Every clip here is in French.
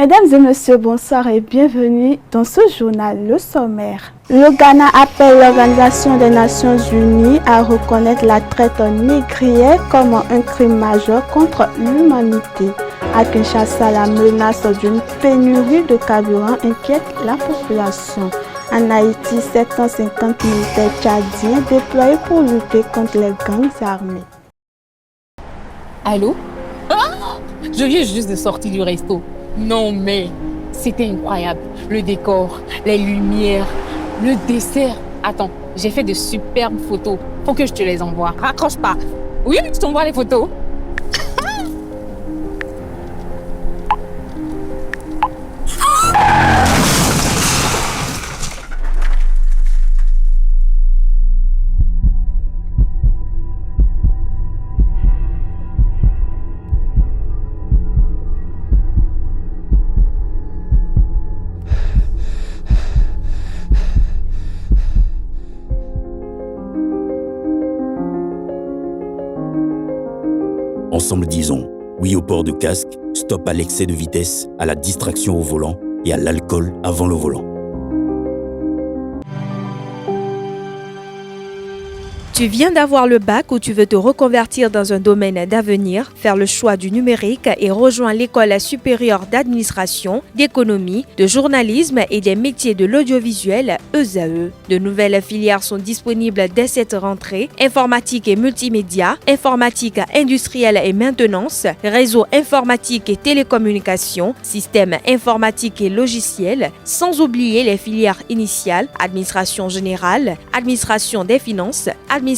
Mesdames et messieurs, bonsoir et bienvenue dans ce journal, le sommaire. Le Ghana appelle l'Organisation des Nations Unies à reconnaître la traite négrière comme un crime majeur contre l'humanité. À Kinshasa, la menace d'une pénurie de carburant inquiète la population. En Haïti, 750 militaires tchadiens déployés pour lutter contre les gangs armés. Allô? Je viens juste de sortir du resto. Non mais, c'était incroyable. Le décor, les lumières, le dessert. Attends, j'ai fait de superbes photos. Faut que je te les envoie. Raccroche pas. Oui, je t'envoie les photos. Ensemble disons oui au port de casque, stop à l'excès de vitesse, à la distraction au volant et à l'alcool avant le volant. Tu viens d'avoir le bac ou tu veux te reconvertir dans un domaine d'avenir, faire le choix du numérique et rejoindre l'école supérieure d'administration, d'économie, de journalisme et des métiers de l'audiovisuel ESAE. De nouvelles filières sont disponibles dès cette rentrée: informatique et multimédia, informatique industrielle et maintenance, réseau informatique et télécommunications, système informatique et logiciel, sans oublier les filières initiales: administration générale, administration des finances, administration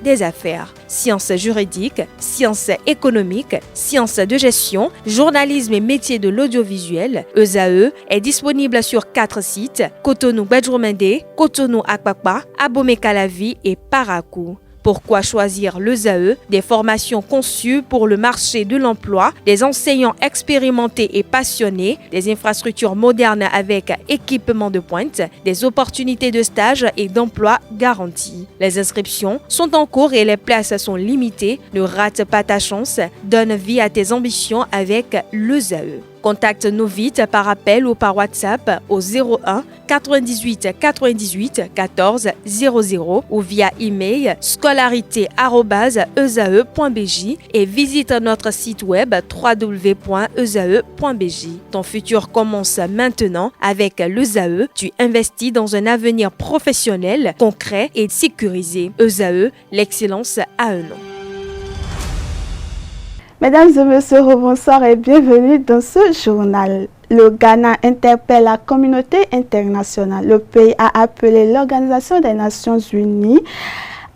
des affaires, sciences juridiques, sciences économiques, sciences de gestion, journalisme et métiers de l'audiovisuel. ESAE est disponible sur 4 sites: Cotonou-Badjoumendé, Cotonou-Akpakpa, Abomey-Calavi et Parakou. Pourquoi choisir l'ESAE? Des formations conçues pour le marché de l'emploi, des enseignants expérimentés et passionnés, des infrastructures modernes avec équipement de pointe, des opportunités de stage et d'emploi garanties. Les inscriptions sont en cours et les places sont limitées. Ne rate pas ta chance. Donne vie à tes ambitions avec l'ESAE. Contacte-nous vite par appel ou par WhatsApp au 01 98 98 14 00 ou via email scolarité@esae.bj et visite notre site web www.esae.bj. Ton futur commence maintenant avec l'ESAE. Tu investis dans un avenir professionnel, concret et sécurisé. ESAE, l'excellence à un nom. Mesdames et messieurs, bonsoir et bienvenue dans ce journal. Le Ghana interpelle la communauté internationale. Le pays a appelé l'Organisation des Nations Unies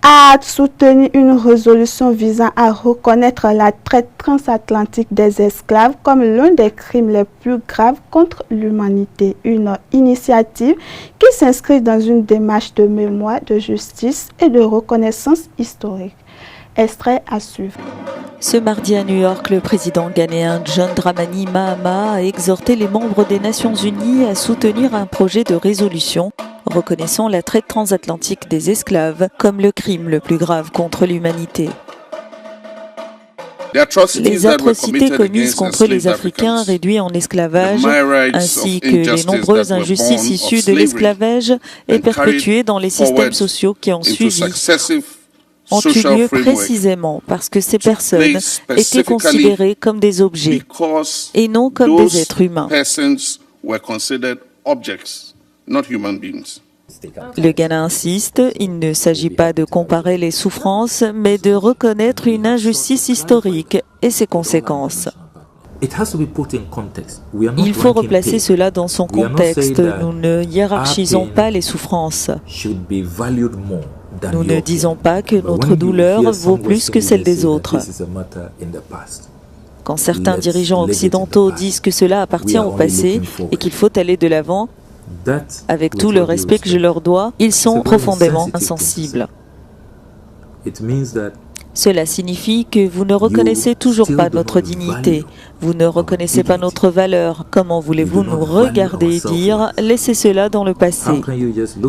à soutenir une résolution visant à reconnaître la traite transatlantique des esclaves comme l'un des crimes les plus graves contre l'humanité. Une initiative qui s'inscrit dans une démarche de mémoire, de justice et de reconnaissance historique. Extrait à suivre. Ce mardi à New York, le président ghanéen John Dramani Mahama a exhorté les membres des Nations Unies à soutenir un projet de résolution reconnaissant la traite transatlantique des esclaves comme le crime le plus grave contre l'humanité. Les atrocités commises contre les Africains réduits en esclavage, ainsi que les nombreuses injustices issues de l'esclavage et perpétuées dans les systèmes sociaux qui ont suivi, ont eu lieu précisément parce que ces personnes étaient considérées comme des objets et non comme des êtres humains. Le Ghana insiste, il ne s'agit pas de comparer les souffrances, mais de reconnaître une injustice historique et ses conséquences. Il faut replacer cela dans son contexte. Nous ne hiérarchisons pas les souffrances. Nous ne disons pas que notre douleur vaut plus que celle des autres. Quand certains dirigeants occidentaux disent que cela appartient au passé et qu'il faut aller de l'avant, avec tout le respect que je leur dois, ils sont profondément insensibles. Cela signifie que vous ne reconnaissez toujours pas notre dignité, vous ne reconnaissez pas notre valeur. Comment voulez-vous nous regarder et dire « laissez cela dans le passé » ?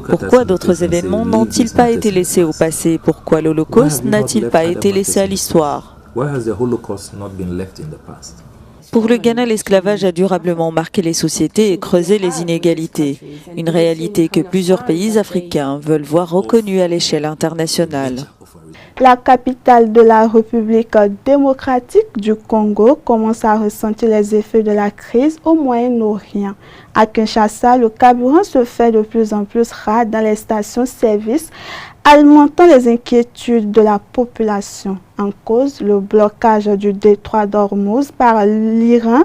Pourquoi d'autres événements n'ont-ils pas été laissés au passé ? Pourquoi l'Holocauste n'a-t-il pas été laissé à l'histoire ? Pour le Ghana, l'esclavage a durablement marqué les sociétés et creusé les inégalités. Une réalité que plusieurs pays africains veulent voir reconnue à l'échelle internationale. La capitale de la République démocratique du Congo commence à ressentir les effets de la crise au Moyen-Orient. À Kinshasa, le carburant se fait de plus en plus rare dans les stations-service, alimentant les inquiétudes de la population. En cause, le blocage du détroit d'Ormuz par l'Iran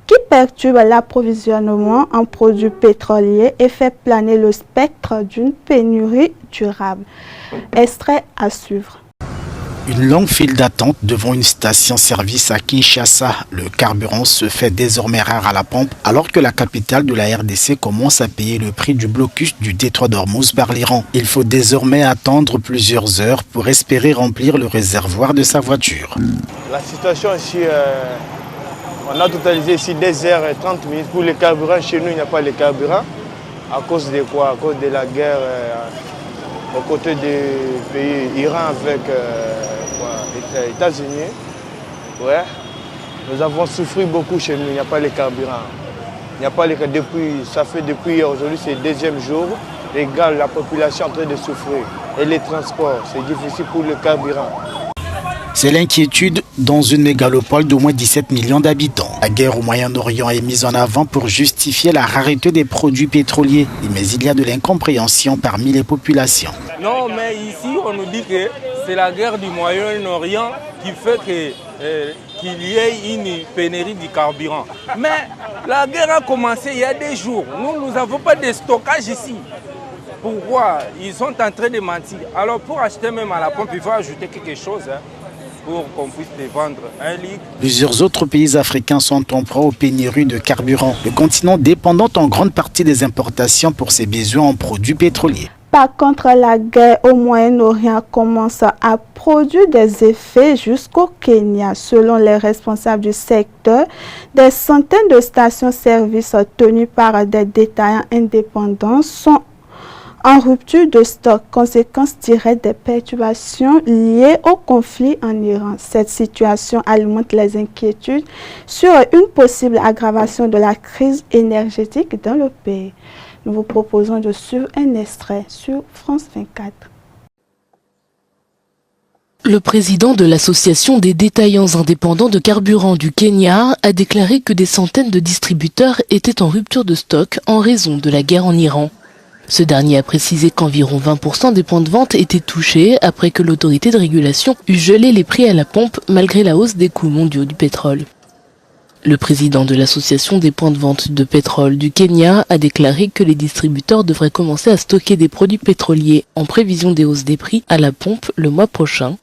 qui perturbe l'approvisionnement en produits pétroliers et fait planer le spectre d'une pénurie durable. Extrait à suivre. Une longue file d'attente devant une station-service à Kinshasa. Le carburant se fait désormais rare à la pompe alors que la capitale de la RDC commence à payer le prix du blocus du détroit d'Ormuz par l'Iran. Il faut désormais attendre plusieurs heures pour espérer remplir le réservoir de sa voiture. La situation ici, on a totalisé ici 2h30 pour le carburant. Chez nous, il n'y a pas de carburant. À cause de quoi? À cause de la guerre aux côtés du pays Iran avec les États-Unis. Ouais. Nous avons souffert beaucoup chez nous, il n'y a pas de carburant. Il n'y a pas depuis aujourd'hui, c'est le deuxième jour. Regarde, la population est en train de souffrir. Et les transports, c'est difficile pour le carburant. C'est l'inquiétude dans une mégalopole d'au moins 17 millions d'habitants. La guerre au Moyen-Orient est mise en avant pour justifier la rareté des produits pétroliers. Mais il y a de l'incompréhension parmi les populations. Non, mais ici, on nous dit que c'est la guerre du Moyen-Orient qui fait qu'il y ait une pénurie du carburant. Mais la guerre a commencé il y a des jours. Nous n'avons pas de stockage ici. Pourquoi? Ils sont en train de mentir. Alors pour acheter même à la pompe, il faut ajouter quelque chose. Pour qu'on puisse les vendre 1 litre. Plusieurs autres pays africains sont en proie aux pénuries de carburant. Le continent dépendant en grande partie des importations pour ses besoins en produits pétroliers. Par contre, la guerre au Moyen-Orient commence à produire des effets jusqu'au Kenya. Selon les responsables du secteur, des centaines de stations-service tenues par des détaillants indépendants sont en rupture de stock, conséquence directe des perturbations liées au conflit en Iran. Cette situation alimente les inquiétudes sur une possible aggravation de la crise énergétique dans le pays. Nous vous proposons de suivre un extrait sur France 24. Le président de l'Association des détaillants indépendants de carburant du Kenya a déclaré que des centaines de distributeurs étaient en rupture de stock en raison de la guerre en Iran. Ce dernier a précisé qu'environ 20% des points de vente étaient touchés après que l'autorité de régulation eut gelé les prix à la pompe malgré la hausse des coûts mondiaux du pétrole. Le président de l'association des points de vente de pétrole du Kenya a déclaré que les distributeurs devraient commencer à stocker des produits pétroliers en prévision des hausses des prix à la pompe le mois prochain.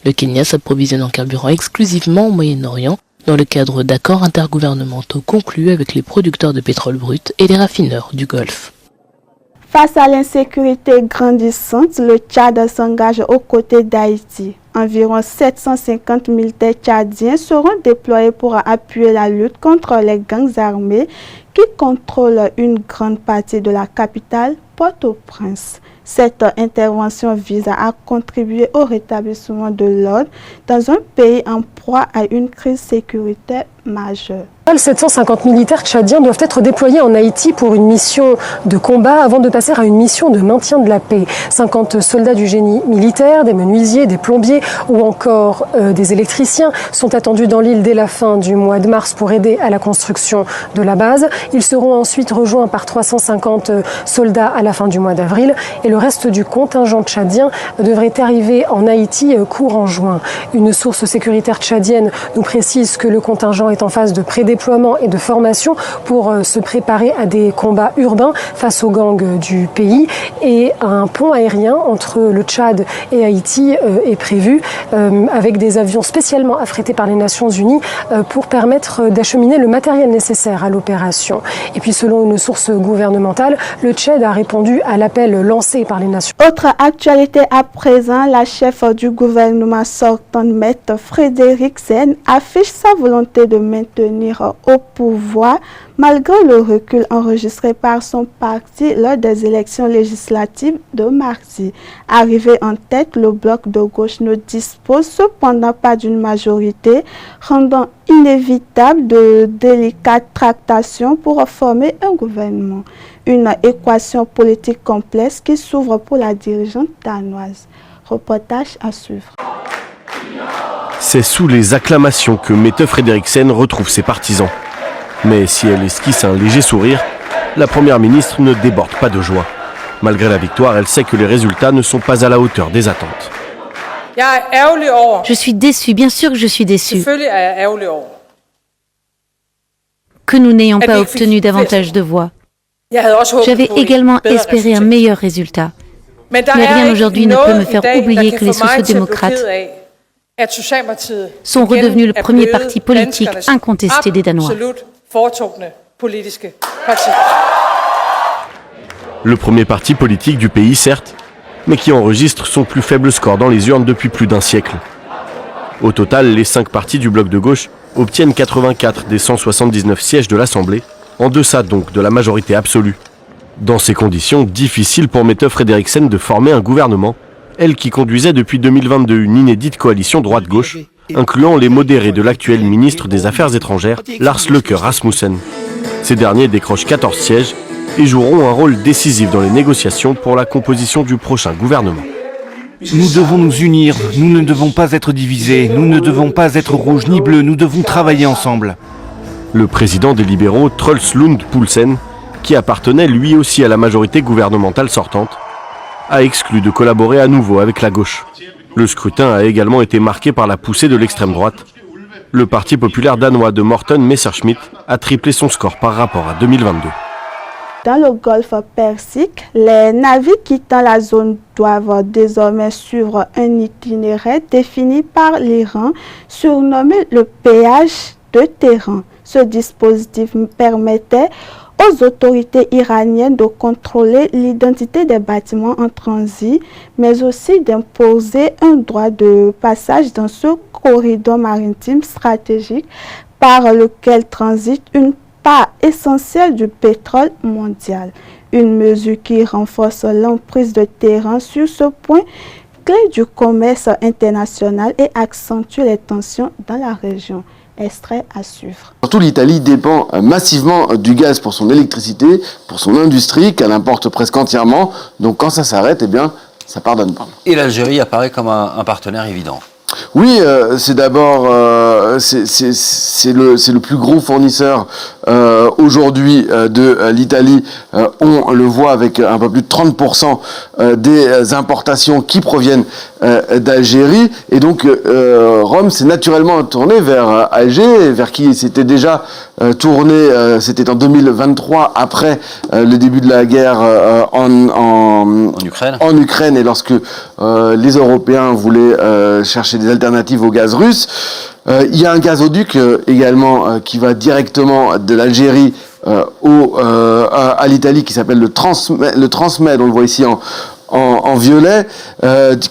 Le Kenya s'approvisionne en carburant exclusivement au Moyen-Orient dans le cadre d'accords intergouvernementaux conclus avec les producteurs de pétrole brut et les raffineurs du Golfe. Face à l'insécurité grandissante, le Tchad s'engage aux côtés d'Haïti. Environ 750 militaires tchadiens seront déployés pour appuyer la lutte contre les gangs armés qui contrôlent une grande partie de la capitale, Port-au-Prince. Cette intervention vise à contribuer au rétablissement de l'ordre dans un pays en proie à une crise sécuritaire majeure. 750 militaires tchadiens doivent être déployés en Haïti pour une mission de combat avant de passer à une mission de maintien de la paix. 50 soldats du génie militaire, des menuisiers, des plombiers ou encore des électriciens sont attendus dans l'île dès la fin du mois de mars pour aider à la construction de la base. Ils seront ensuite rejoints par 350 soldats à la fin du mois d'avril et le reste du contingent tchadien devrait arriver en Haïti courant juin. Une source sécuritaire tchadienne nous précise que le contingent est en phase de prédéploiement et de formation pour se préparer à des combats urbains face aux gangs du pays. Et un pont aérien entre le Tchad et Haïti est prévu avec des avions spécialement affrétés par les Nations Unies pour permettre d'acheminer le matériel nécessaire à l'opération. situation. Et puis selon une source gouvernementale, le Tchad a répondu à l'appel lancé par les Nations. Autre actualité à présent, la chef du gouvernement sortant, Maître Frederiksen, affiche sa volonté de maintenir au pouvoir malgré le recul enregistré par son parti lors des élections législatives de mardi. Arrivé en tête, le bloc de gauche ne dispose cependant pas d'une majorité, rendant inévitable de délicates tractations pour former un gouvernement. Une équation politique complexe qui s'ouvre pour la dirigeante danoise. Reportage à suivre. C'est sous les acclamations que Mette Frederiksen retrouve ses partisans. Mais si elle esquisse un léger sourire, la première ministre ne déborde pas de joie. Malgré la victoire, elle sait que les résultats ne sont pas à la hauteur des attentes. Je suis déçue, bien sûr que je suis déçue. Que nous n'ayons pas obtenu davantage de voix. J'avais également espéré un meilleur résultat. Mais rien aujourd'hui ne peut me faire oublier que les sociaux-démocrates sont redevenus le premier parti politique incontesté des Danois. Le premier parti politique du pays, certes, mais qui enregistre son plus faible score dans les urnes depuis plus d'un siècle. Au total, les 5 partis du bloc de gauche obtiennent 84 des 179 sièges de l'Assemblée, en deçà donc de la majorité absolue. Dans ces conditions, difficile pour Mette Frederiksen de former un gouvernement, elle qui conduisait depuis 2022 une inédite coalition droite-gauche, incluant les modérés de l'actuel ministre des Affaires étrangères, Lars Løkke Rasmussen. Ces derniers décrochent 14 sièges et joueront un rôle décisif dans les négociations pour la composition du prochain gouvernement. Nous devons nous unir, nous ne devons pas être divisés, nous ne devons pas être rouges ni bleus, nous devons travailler ensemble. Le président des libéraux, Truls Lund Poulsen, qui appartenait lui aussi à la majorité gouvernementale sortante, a exclu de collaborer à nouveau avec la gauche. Le scrutin a également été marqué par la poussée de l'extrême droite. Le parti populaire danois de Morten Messerschmidt a triplé son score par rapport à 2022. Dans le golfe Persique, les navires quittant la zone doivent désormais suivre un itinéraire défini par l'Iran, surnommé le péage de Téhéran. Ce dispositif permettait aux autorités iraniennes de contrôler l'identité des bâtiments en transit, mais aussi d'imposer un droit de passage dans ce corridor maritime stratégique par lequel transite une part essentielle du pétrole mondial. Une mesure qui renforce l'emprise de Téhéran sur ce point clé du commerce international et accentue les tensions dans la région. Extrait à suivre. Surtout l'Italie dépend massivement du gaz pour son électricité, pour son industrie, qu'elle importe presque entièrement. Donc quand ça s'arrête, eh bien, ça pardonne pas. Et l'Algérie apparaît comme un partenaire évident. Oui, c'est d'abord c'est le plus gros fournisseur aujourd'hui de l'Italie. On le voit avec un peu plus de 30% des importations qui proviennent d'Algérie. Et donc Rome s'est naturellement tourné vers Alger, vers qui s'était déjà tourné, c'était en 2023, après le début de la guerre en Ukraine, et lorsque les Européens voulaient chercher des alternatives au gaz russe. Il y a un gazoduc également qui va directement de l'Algérie à l'Italie, qui s'appelle le Transmed, on le voit ici en violet,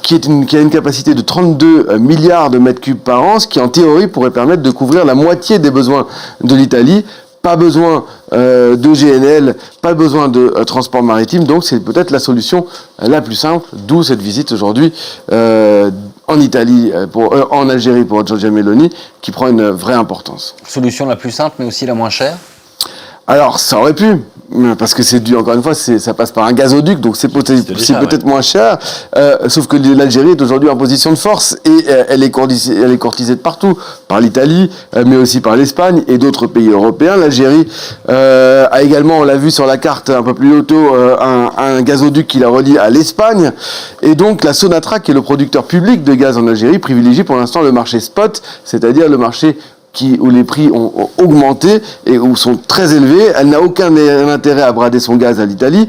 qui a une capacité de 32 milliards de mètres cubes par an, ce qui en théorie pourrait permettre de couvrir la moitié des besoins de l'Italie. Pas besoin de GNL, pas besoin de transport maritime, donc c'est peut-être la solution la plus simple, d'où cette visite aujourd'hui en Italie, en Algérie pour Giorgia Meloni, qui prend une vraie importance. Solution la plus simple, mais aussi la moins chère ? Alors, ça aurait pu, parce que c'est dû, encore une fois, ça passe par un gazoduc, donc c'est peut-être moins cher, sauf que l'Algérie est aujourd'hui en position de force, et elle est courtisée de partout, par l'Italie, mais aussi par l'Espagne et d'autres pays européens. L'Algérie a également, on l'a vu sur la carte un peu plus tôt, un gazoduc qui la relie à l'Espagne, et donc la Sonatrach, qui est le producteur public de gaz en Algérie, privilégie pour l'instant le marché spot, c'est-à-dire le marché où les prix ont augmenté et où sont très élevés. Elle n'a aucun intérêt à brader son gaz à l'Italie,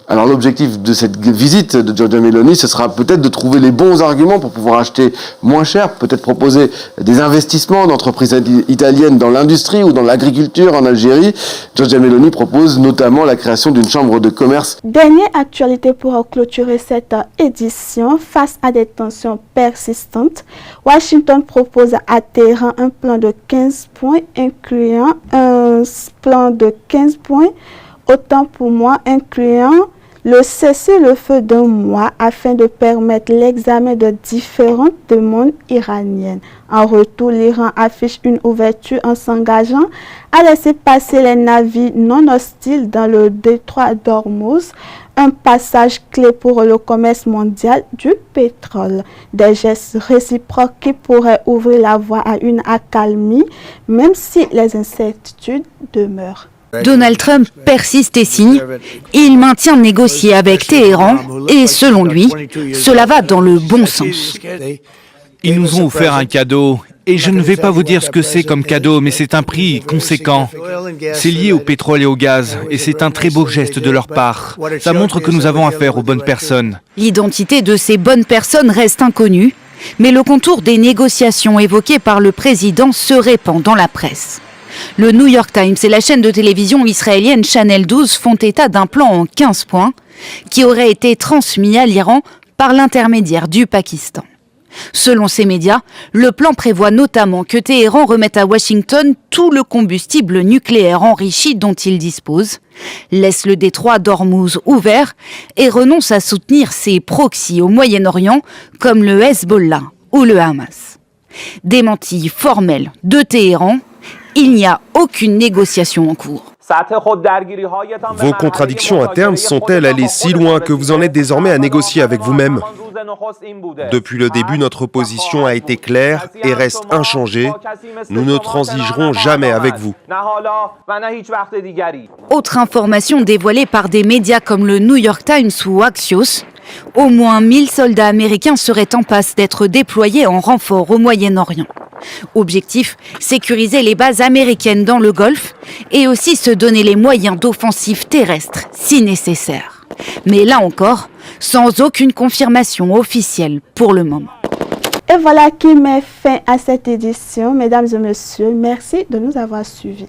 Alors l'objectif de cette visite de Giorgia Meloni, ce sera peut-être de trouver les bons arguments pour pouvoir acheter moins cher, peut-être proposer des investissements d'entreprises italiennes dans l'industrie ou dans l'agriculture en Algérie. Giorgia Meloni propose notamment la création d'une chambre de commerce. Dernière actualité pour clôturer cette édition, face à des tensions persistantes, Washington propose à Téhéran un plan de 15 points incluant autant pour moi, incluant le cessez-le-feu d'un mois afin de permettre l'examen de différentes demandes iraniennes. En retour, l'Iran affiche une ouverture en s'engageant à laisser passer les navires non hostiles dans le détroit d'Ormuz, un passage clé pour le commerce mondial du pétrole. Des gestes réciproques qui pourraient ouvrir la voie à une accalmie, même si les incertitudes demeurent. Donald Trump persiste et signe. Il maintient de négocier avec Téhéran et selon lui, cela va dans le bon sens. Ils nous ont offert un cadeau et je ne vais pas vous dire ce que c'est comme cadeau, mais c'est un prix conséquent. C'est lié au pétrole et au gaz et c'est un très beau geste de leur part. Ça montre que nous avons affaire aux bonnes personnes. L'identité de ces bonnes personnes reste inconnue, mais le contour des négociations évoquées par le président se répand dans la presse. Le New York Times et la chaîne de télévision israélienne Channel 12 font état d'un plan en 15 points qui aurait été transmis à l'Iran par l'intermédiaire du Pakistan. Selon ces médias, le plan prévoit notamment que Téhéran remette à Washington tout le combustible nucléaire enrichi dont il dispose, laisse le détroit d'Ormuz ouvert et renonce à soutenir ses proxys au Moyen-Orient comme le Hezbollah ou le Hamas. Démenti formel de Téhéran, il n'y a aucune négociation en cours. Vos contradictions internes sont-elles allées si loin que vous en êtes désormais à négocier avec vous-même? Depuis le début, notre position a été claire et reste inchangée. Nous ne transigerons jamais avec vous. Autre information dévoilée par des médias comme le New York Times ou Axios, au moins 1000 soldats américains seraient en passe d'être déployés en renfort au Moyen-Orient. Objectif, sécuriser les bases américaines dans le Golfe et aussi se donner les moyens d'offensive terrestre si nécessaire. Mais là encore, sans aucune confirmation officielle pour le moment. Et voilà qui met fin à cette édition. Mesdames et messieurs, merci de nous avoir suivis.